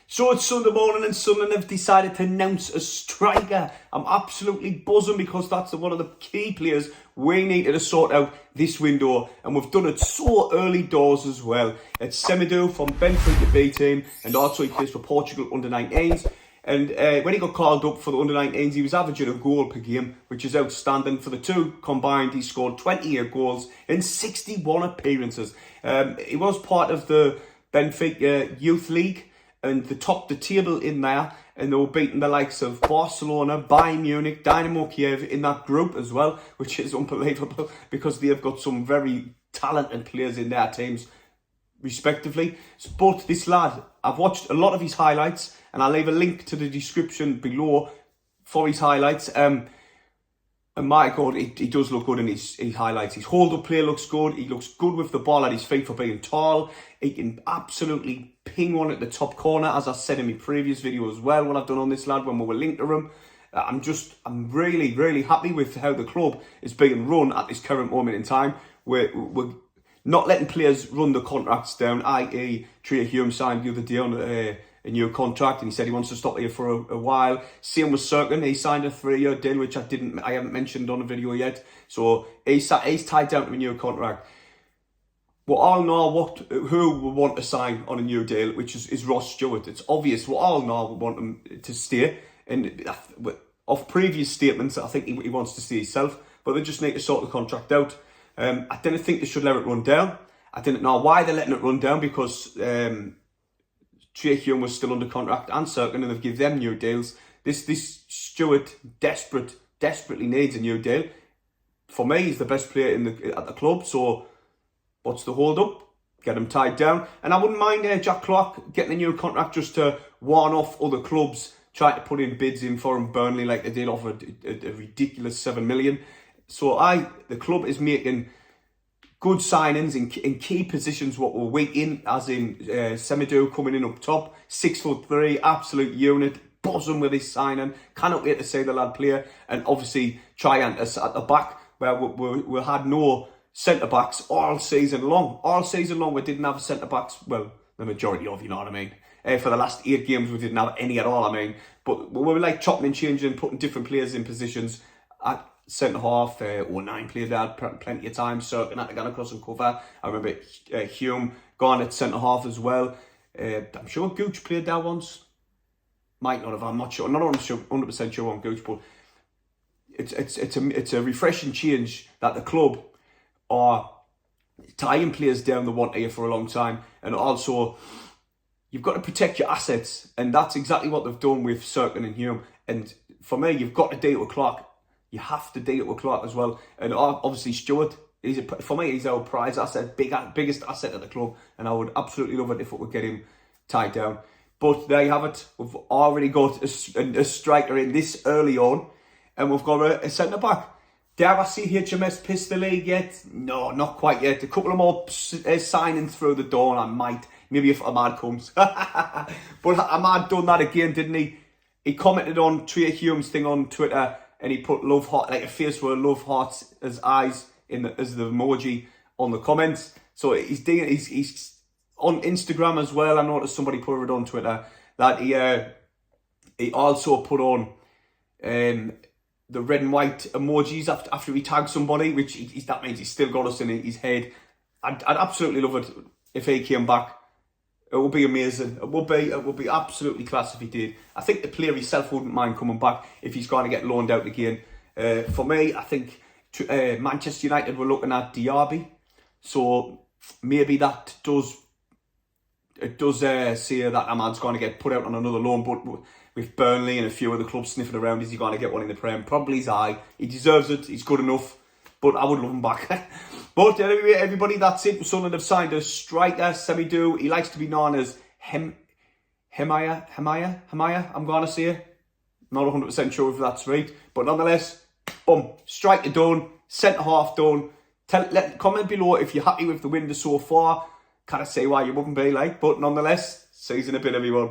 So it's Sunday morning and Sunderland have decided to announce a striker. I'm absolutely buzzing because that's one of the key players we needed to sort out this window. And we've done it so early doors as well. It's Semedo from BENFICA B team, and also he plays for Portugal under-19s. And when he got called up for the under-19s, he was averaging a goal per game, which is outstanding. For the two combined, he scored 28 goals in 61 appearances. He was part of the BENFICA Youth League, and they topped the table in there, and they were beating the likes of Barcelona, Bayern Munich, Dynamo Kiev in that group as well, which is unbelievable because they've got some very talented players in their teams, respectively. But this lad, I've watched a lot of his highlights, and I'll leave a link to the description below for his highlights. And my God, he does look good in his highlights. His hold-up play looks good. He looks good with the ball at his feet for being tall. He can absolutely ping one at the top corner, as I said in my previous video as well, when I've done on this lad, when we were linked to him. I'm really, really happy with how the club is being run at this current moment in time. We're not letting players run the contracts down, i.e. Tria Hume signed the other day on a new contract, and he said he wants to stop here for a while. Same with Serkin, he signed a 3-year deal, which I haven't mentioned on a video yet. So he's tied down to a new contract. We all know who we want to sign on a new deal, which is Ross Stewart. It's obvious. We all know we want him to stay. And of previous statements, I think he wants to stay himself, but they just need to sort the contract out. I didn't think they should let it run down. I didn't know why they're letting it run down, because Tria Hume was still under contract and Serkin, and they've given them new deals. This Stewart desperately needs a new deal. For me, he's the best player at the club. So what's the hold up? Get him tied down. And I wouldn't mind Jack Clark getting a new contract just to warn off other clubs trying to put in bids in for him. Burnley, like they did, offer a ridiculous 7 million. So the club is making good signings in key positions what we're weak in, as in Semedo coming in up top, 6'3", absolute unit, buzzing with his signing. Cannot wait to see the lad play. And obviously Triantis at the back, where we had no centre-backs all season long. All season long we didn't have centre-backs, well, the majority of, you know what I mean. For the last 8 games we didn't have any at all, I mean. But we were like chopping and changing, putting different players in positions. At centre-half, 09 played there plenty of time. Serkin had to go across and cover. I remember Hume gone at centre-half as well. I'm sure Gooch played there once. Might not have, I'm not sure. I'm not 100% sure on Gooch, but it's a refreshing change that the club are tying players down the want here for a long time. And also, you've got to protect your assets, and that's exactly what they've done with Serkin and Hume. And for me, you've got to deal with Clark. You have to deal with Clark as well. And obviously Stewart, for me, he's our prize asset, biggest asset at the club, and I would absolutely love it if it would get him tied down. But there you have it. We've already got a striker in this early on, and we've got a centre-back. Dare I see HMS piss the league yet? No, not quite yet. A couple of more signings through the door, and I might. Maybe if Ahmad comes. But Ahmad done that again, didn't he? He commented on Tria Hume's thing on Twitter, and he put love heart, like a face with love hearts as eyes as the emoji on the comments. So he's on Instagram as well. I noticed somebody put it on Twitter that he also put on the red and white emojis after he tagged somebody, which that means he's still got us in his head. I'd absolutely love it if he came back. It would be amazing. It would be absolutely class if he did. I think the player himself wouldn't mind coming back if he's going to get loaned out again. For me, I think Manchester United were looking at Diaby, so maybe that does say that Ahmad's going to get put out on another loan. But with Burnley and a few other clubs sniffing around, is he going to get one in the Prem? Probably he's high. He deserves it. He's good enough. But I would love him back. But anyway, everybody, that's it. Sunderland have signed a striker, Semedo. He likes to be known as Hemaya, I'm going to say. Not 100% sure if that's right. But nonetheless, boom, striker done, centre-half done. Comment below if you're happy with the window so far. Can't say why you wouldn't be, but nonetheless, season a bit, everyone.